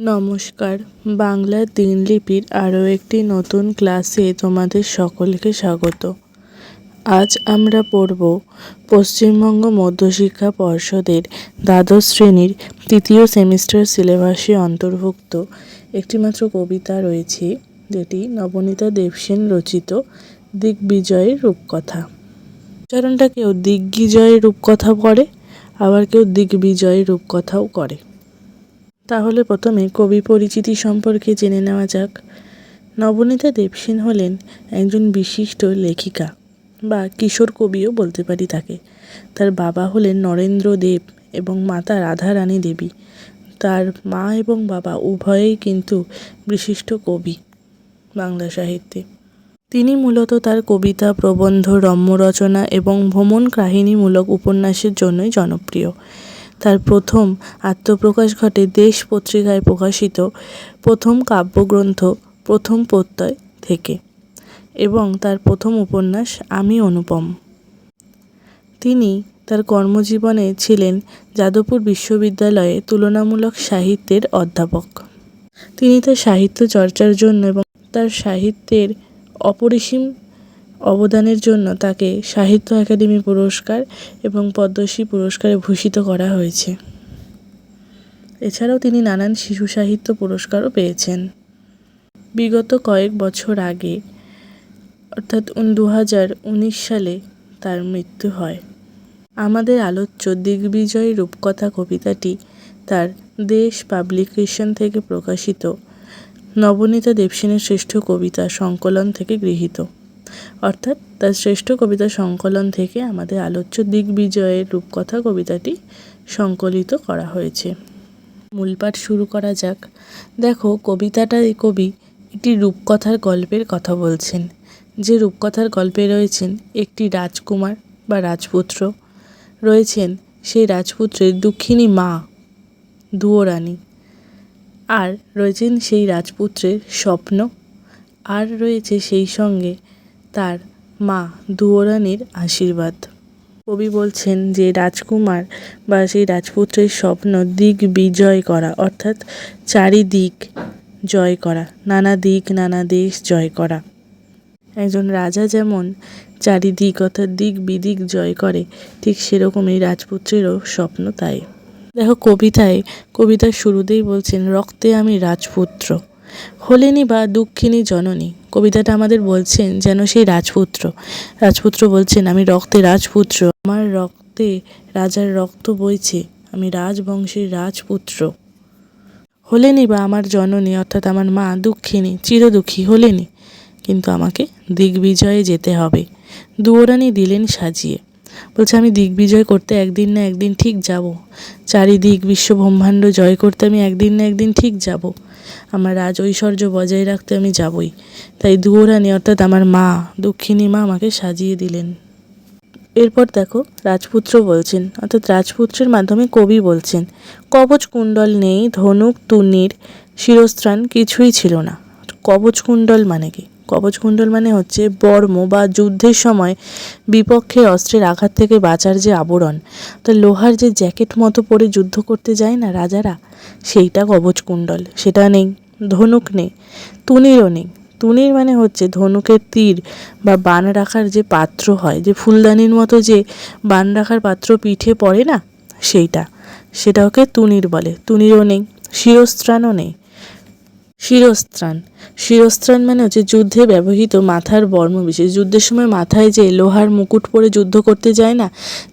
নমস্কার, বাংলা দিনলিপির আরও একটি নতুন ক্লাসে তোমাদের সকলকে স্বাগত। আজ আমরা পড়ব পশ্চিমবঙ্গ মধ্যশিক্ষা পর্ষদের দ্বাদশ শ্রেণীর তৃতীয় সেমিস্টার সিলেবাসে অন্তর্ভুক্ত একটিমাত্র কবিতা রয়েছে, যেটি নবনীতা দেবসেন রচিত দিগ্বিজয়ের রূপকথা। উচ্চারণটা কেউ দিগ্বিজয়ের রূপকথা করে, আবার কেউ দিগ্বিজয়ের রূপকথাও করে। তাহলে প্রথমে কবি পরিচিতি সম্পর্কে জেনে নেওয়া যাক। নবনীতা দেবসেন হলেন একজন বিশিষ্ট লেখিকা বা কিশোর কবিও বলতে পারি তাকে। তার বাবা হলেন নরেন্দ্র দেব এবং মাতা রাধারানী দেবী। তার মা এবং বাবা উভয়েই কিন্তু বিশিষ্ট কবি বাংলা সাহিত্যে। তিনি মূলত তার কবিতা, প্রবন্ধ, রম্য রচনা এবং ভ্রমণ কাহিনীমূলক উপন্যাসের জন্যই জনপ্রিয়। তার প্রথম আত্মপ্রকাশ ঘটে দেশ পত্রিকায় প্রকাশিত প্রথম কাব্যগ্রন্থ প্রথম প্রত্যয় থেকে, এবং তার প্রথম উপন্যাস আমি অনুপম। তিনি তার কর্মজীবনে ছিলেন যাদবপুর বিশ্ববিদ্যালয়ে তুলনামূলক সাহিত্যের অধ্যাপক। তিনি তার সাহিত্য চর্চার জন্য এবং তার সাহিত্যের অপরিসীম অবদানের জন্য তাকে সাহিত্য একাডেমি পুরস্কার এবং পদ্মশ্রী পুরস্কারে ভূষিত করা হয়েছে। এছাড়াও তিনি নানান শিশু সাহিত্য পুরস্কারও পেয়েছেন। বিগত কয়েক বছর আগে, অর্থাৎ 2019 সালে তার মৃত্যু হয়। আমাদের আলোচ্য দিগ্বিজয় রূপকথা কবিতাটি তার দেশ পাবলিকেশন থেকে প্রকাশিত নবনীতা দেবসেনের শ্রেষ্ঠ কবিতা সংকলন থেকে গৃহীত। অর্থাৎ তার শ্রেষ্ঠ কবিতা সংকলন থেকে আমাদের আলোচ্য দিগ্বিজয়ের রূপকথা কবিতাটি সংকলিত করা হয়েছে। মূল পাঠ শুরু করা যাক। দেখো, কবিতাটায় কবি একটি রূপকথার গল্পের কথা বলছেন। যে রূপকথার গল্পে রয়েছেন একটি রাজকুমার বা রাজপুত্র রয়েছেন, সেই রাজপুত্রের দুঃখিনী মা দুয়োরানী, আর রয়েছেন সেই রাজপুত্রের স্বপ্ন, আর রয়েছে সেই সঙ্গে তার মা দুয়োরানীর আশীর্বাদ। কবি বলছেন যে রাজকুমার বা সেই রাজপুত্রের স্বপ্ন দিগ্বিজয় করা, অর্থাৎ চারিদিক জয় করা, নানা দিক নানা দেশ জয় করা। একজন রাজা যেমন চারিদিক অর্থাৎ দিক বিদিক জয় করে, ঠিক সেরকমই রাজপুত্রেরও স্বপ্ন তাই। দেখো, কবিতার শুরুতেই বলছেন রক্তে আমি রাজপুত্র, হলেনি বা দুঃখিনী জননী। কবিতাটা আমাদের বলছেন যেন সেই রাজপুত্র বলছেন আমি রক্তে রাজপুত্র, আমার রক্তে রাজার রক্ত বইছে, আমি রাজবংশের রাজপুত্র। হলেনি বা আমার জননী অর্থাৎ আমার মা দুঃখিনী, চিরদুঃখী হলেনি, কিন্তু আমাকে দিগ্বিজয়ে যেতে হবে। দুয়োরানী দিলেন সাজিয়ে, বলছে আমি দিগ্বিজয় করতে একদিন না একদিন ঠিক যাব, চারিদিক বিশ্ব ব্রহ্মাণ্ড জয় করতে আমি একদিন না একদিন ঠিক যাব, আমার রাজ ঐশ্বর্য বজায় রাখতে আমি যাবই। তাই দুয়োরানী অর্থাৎ আমার মা দুঃখিনী মা আমাকে সাজিয়ে দিলেন। এরপর দেখো, রাজপুত্র বলছেন, অর্থাৎ রাজপুত্রের মাধ্যমে কবি বলছেন কবচ কুণ্ডল নেই, ধনুক তুনির শিরস্ত্রাণ কিছুই ছিল না। কবচ কুণ্ডল মানে কি? কবচ কুণ্ডল মানে হচ্ছে বর্ম বা যুদ্ধের সময় বিপক্ষের অস্ত্রের আঘাত থেকে বাঁচার যে আবরণ। তো লোহার যে জ্যাকেট মতো পরে যুদ্ধ করতে যায় না রাজারা, সেইটা কবচ কুণ্ডল, সেটা নেই। ধনুক নেই, তুনিরও নেই। তুনির মানে হচ্ছে ধনুকের তীর বা বান রাখার যে পাত্র হয়, যে ফুলদানির মতো যে বান রাখার পাত্র পিঠে পড়ে না, সেটা ওকে তুনির বলে, তুনিরও নেই। শিরস্ত্রাণও নেই। শিরস্ত্রাণ মানে হচ্ছে যুদ্ধে ব্যবহৃত মাথার বর্ম বিশেষ। যুদ্ধের সময় মাথায় যে লোহার মুকুট পরে যুদ্ধ করতে যায় না,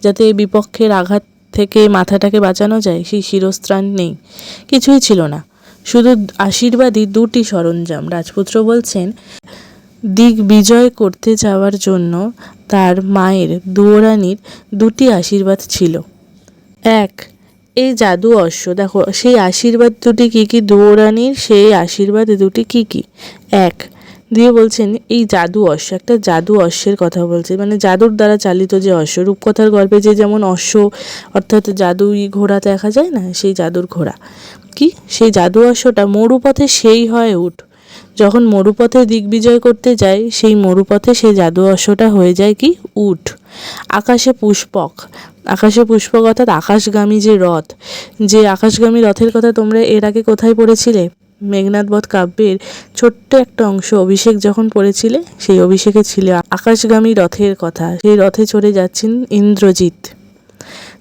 যাতে বিপক্ষের আঘাত থেকে মাথাটাকে বাঁচানো যায়, সেই শিরস্ত্রাণ নেই, কিছুই ছিল না। শুধু আশীর্বাদী দুটি সরঞ্জাম। রাজপুত্র বলছেন দিগ্বিজয় করতে যাওয়ার জন্য তার মায়ের দুয়োরানীর দুটি আশীর্বাদ ছিল। এক, এই জাদু অশ্ব। দেখো, সেই আশীর্বাদ দুটি কী কী? দুয়োরানীর সেই আশীর্বাদ দুটি কী কী? এক দিয়ে বলছেন এই জাদু অশ্ব, একটা জাদু অশ্বের কথা বলছে, মানে জাদুর দ্বারা চালিত যে অশ্ব। রূপকথার গল্পে যে যেমন অশ্ব অর্থাৎ জাদুই ঘোড়া দেখা যায় না, সেই জাদুর ঘোড়া। কি সেই জাদু অশ্বটা মরুপথে সেই হয় উঠ। যখন মরুপথে দিগ্বিজয় করতে যায়, সেই মরুপথে সেই জাদু অশ্বটা হয়ে যায় কি? উঠ। আকাশে পুষ্পক, আকাশে পুষ্পক অর্থাৎ আকাশগামী যে রথ, যে আকাশগামী রথের কথা তোমরা এর আগে কোথায় পড়েছিলে? মেঘনাদ বধ কাব্যের ছোট্ট একটা অংশ অভিষেক যখন পড়েছিলে, সেই অভিষেকে ছিল আকাশগামী রথের কথা। সেই রথে চড়ে যাচ্ছেন ইন্দ্রজিৎ।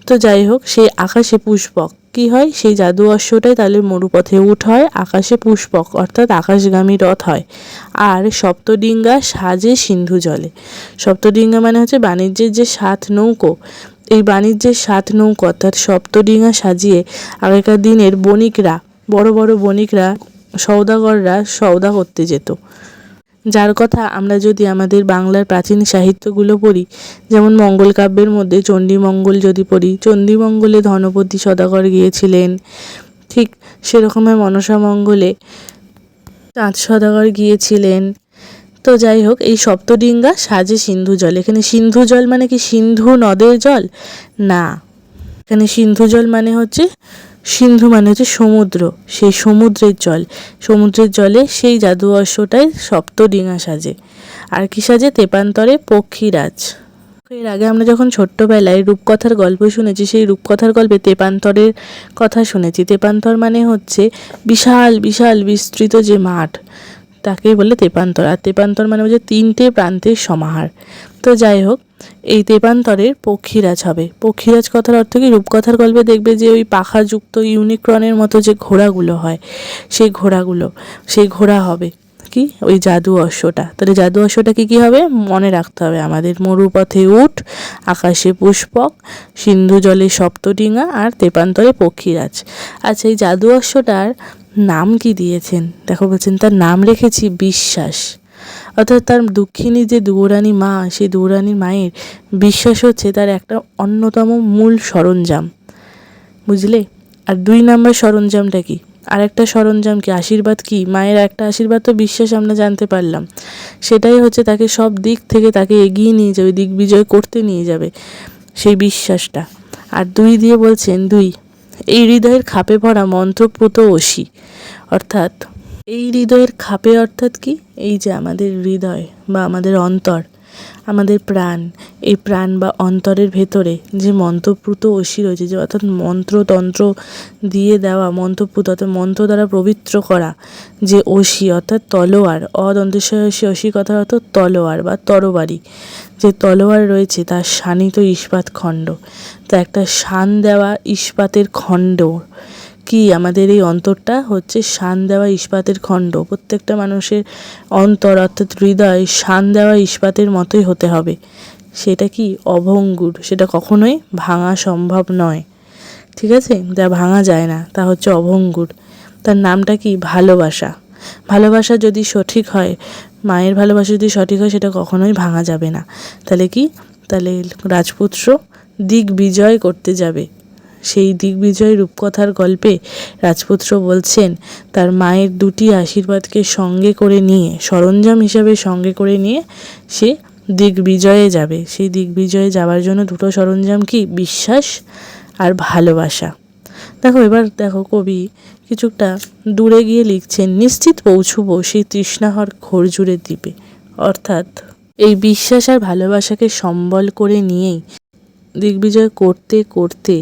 তো যাই হোক, সেই আকাশে পুষ্পক কি হয়, সেই জাদু অশ্বটাই তাহলে মরুপথে উঠ হয়, আকাশে পুষ্পক অর্থাৎ আকাশগামী রথ হয়। আর সপ্তডিঙ্গা সাজে সিন্ধু জলে। সপ্তডিঙ্গা মানে হচ্ছে বাণিজ্যের যে 7 নৌকো, এই বাণিজ্যের 7 নৌকো অর্থাৎ সপ্তডিঙ্গা সাজিয়ে আগেকার দিনের বণিকরা, বড় বড় বণিকরা, সওদাগররা সওদা করতে যেত। যার কথা আমরা যদি আমাদের বাংলার প্রাচীন সাহিত্যগুলো পড়ি, যেমন মঙ্গল কাব্যের মধ্যে চণ্ডীমঙ্গল যদি পড়ি, চণ্ডীমঙ্গলে ধনপতি সওদাগর গিয়েছিলেন, ঠিক সেরকমই মনসামঙ্গলে চাঁদ সওদাগর গিয়েছিলেন। তো যাই হোক, এই সপ্তডিঙ্গা সাজে সিন্ধু জল। এখানে সিন্ধু জল মানে কি সিন্ধু নদের জল? না, এখানে সিন্ধু জল মানে হচ্ছে, সিন্ধু মানে হচ্ছে সমুদ্র, সেই সমুদ্রের জল। সমুদ্রের জলে সেই জাদু অশ্বটাই সপ্তডিঙা সাজে। আর কি সাজে? তেপান্তরে পক্ষীরাজ। এর আগে আমরা যখন ছোট্টবেলায় রূপকথার গল্প শুনেছি, সেই রূপকথার গল্পে তেপান্তরের কথা শুনেছি। তেপান্তর মানে হচ্ছে বিশাল বিশাল বিস্তৃত যে মাঠ, তাকেই বলে তেপান্তর। আর তেপান্তর মানে হচ্ছে 3টে প্রান্তের সমাহার। তো যাই হোক, এই তেপান্তরের পক্ষীরাজ হবে। পক্ষীরাজ কথার অর্থ কি? রূপকথার গল্পে দেখবে যে ওই পাখাযুক্ত ইউনিক্রনের মতো যে ঘোড়াগুলো হয়, সেই ঘোড়াগুলো, সেই ঘোড়া হবে কি? ওই জাদু অশ্বটা। তাহলে জাদু অশ্বটা কি হবে মনে রাখতে হবে আমাদের? মরুপথে উঠ, আকাশে পুষ্পক, সিন্ধু জলে সপ্তডিঙা, আর তেপান্তরে পক্ষীরাজ। আচ্ছা, এই জাদু অশ্বটার নাম কি দিয়েছেন? দেখো বলছেন তার নাম রেখেছি বিশ্বাস। অর্থাৎ তার দুঃখিনী যে দুয়োরানী মা, সেই দুয়োরানী মায়ের বিশ্বাস হচ্ছে তার একটা অন্যতম মূল সরঞ্জাম, বুঝলে? আর 2 নম্বর সরঞ্জামটা কি? আর একটা সরঞ্জাম কি? আশীর্বাদ কি? মায়ের একটা আশীর্বাদ তো বিশ্বাস, আমরা জানতে পারলাম। সেটাই হচ্ছে তাকে সব দিক থেকে তাকে এগিয়ে নিয়ে যাবে, দিগ্বিজয় করতে নিয়ে যাবে, সেই বিশ্বাসটা। আর 2 দিয়ে বলছেন 2, এই হৃদয়ের খাপে ভরা মন্ত্রপুত অসি। অর্থাৎ এই হৃদয়ের খাপে অর্থাৎ কি? এই যে আমাদের হৃদয় বা আমাদের অন্তর, আমাদের প্রাণ, এই প্রাণ বা অন্তরের ভেতরে যে মন্ত্রপুত অসি রয়েছে, যে অর্থাৎ মন্ত্রতন্ত্র দিয়ে দেওয়া, মন্ত্রপুত অর্থাৎ মন্ত্র দ্বারা পবিত্র করা যে অসি অর্থাৎ তলোয়ার, অদন্তেশ্বরী অসি কথা অর্থ তলোয়ার বা তরবারি, যে তলোয়ার রয়েছে তার শানিত ইস্পাত খণ্ড। তা একটা শান দেওয়া ইস্পাতের খণ্ড কি? আমাদের এই অন্তরটা হচ্ছে শান দেওয়া ইস্পাতের খণ্ড। প্রত্যেকটা মানুষের অন্তর অর্থাৎ হৃদয় শান দেওয়া ইস্পাতের মতোই হতে হবে। সেটা কি? অভঙ্গুর। সেটা কখনোই ভাঙা সম্ভব নয়, ঠিক আছে? যা ভাঙা যায় না তা হচ্ছে অভঙ্গুর। তার নামটা কি? ভালোবাসা। ভালোবাসা যদি সঠিক হয়, মায়ের ভালোবাসা যদি সঠিক হয়, সেটা কখনোই ভাঙা যাবে না। তাহলে কি? তাহলে রাজপুত্র দিগ্বিজয় করতে যাবে। সেই দিগ্বিজয় রূপকথার গল্পে রাজপুত্র বলছেন তার মায়ের 2টি আশীর্বাদকে সঙ্গে করে নিয়ে, সরঞ্জাম হিসাবে সঙ্গে করে নিয়ে সে দিগ্বিজয়ে যাবে। সেই দিগ্বিজয়ে যাওয়ার জন্য 2টো সরঞ্জাম কি? বিশ্বাস আর ভালোবাসা। দেখো এবার দেখো, কবি কিছুটা দূরে গিয়ে লিখছেন, নিশ্চিত পৌঁছব সেই তৃষ্ণাহর খরজুরের দ্বীপে। অর্থাৎ এই বিশ্বাস আর ভালোবাসাকে সম্বল করে নিয়েই দিগ্বিজয় করতে করতে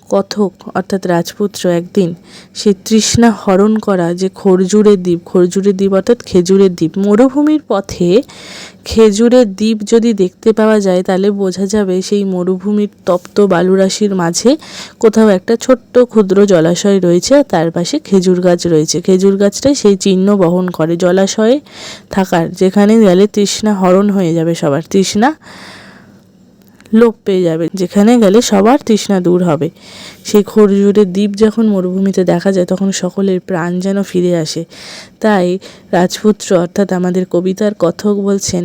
কথক অর্থাৎ রাজপুত্র একদিন সেই তৃষ্ণা হরণ করা যে খরজুরের দ্বীপ, খরজুরের দ্বীপ অর্থাৎ খেজুরের দ্বীপ, মরুভূমির পথে খেজুরের দ্বীপ যদি দেখতে পাওয়া যায়, তাহলে বোঝা যাবে সেই মরুভূমির তপ্ত বালুরাশির মাঝে কোথাও একটা ছোট্ট ক্ষুদ্র জলাশয় রয়েছে, আর তার পাশে খেজুর গাছ রয়েছে। খেজুর গাছটাই সেই চিহ্ন বহন করে জলাশয়ে থাকার, যেখানে গেলে তৃষ্ণা হরণ হয়ে যাবে, সবার তৃষ্ণা লোপ পেয়ে যাবে, যেখানে গেলে সবার তৃষ্ণা দূর হবে। সেই খরজুরের দ্বীপ যখন মরুভূমিতে দেখা যায়, তখন সকলের প্রাণ যেন ফিরে আসে। তাই রাজপুত্র অর্থাৎ আমাদের কবিতার কথক বলছেন,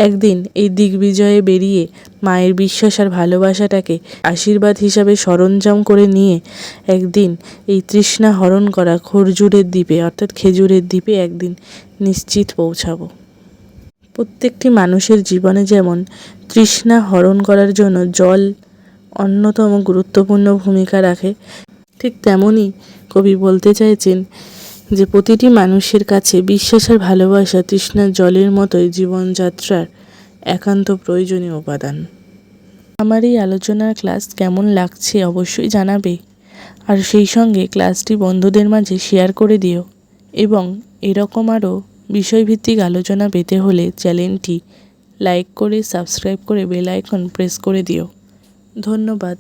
একদিন এই দিগ্বিজয়ে বেরিয়ে মায়ের বিশ্বাস আর ভালোবাসাটাকে আশীর্বাদ হিসাবে সরঞ্জাম করে নিয়ে একদিন এই তৃষ্ণা হরণ করা খরজুরের দ্বীপে অর্থাৎ খেজুরের দ্বীপে একদিন নিশ্চিত পৌঁছাবো। প্রত্যেকটি মানুষের জীবনে যেমন তৃষ্ণা হরণ করার জন্য জল অন্যতম গুরুত্বপূর্ণ ভূমিকা রাখে, ঠিক তেমনই কবি বলতে চাইছেন যে প্রতিটি মানুষের কাছে বিশ্বাস আর ভালোবাসা তৃষ্ণার জলের মতোই জীবনযাত্রার একান্ত প্রয়োজনীয় উপাদান। আমার এই আলোচনার ক্লাস কেমন লাগছে অবশ্যই জানাবে, আর সেই সঙ্গে ক্লাসটি বন্ধুদের মাঝে শেয়ার করে দিও এবং এরকম আরও বিষয়ভিত্তিক আলোচনা পেতে হলে চ্যানেলটি লাইক করে সাবস্ক্রাইব করে বেল আইকন প্রেস করে দিও। ধন্যবাদ।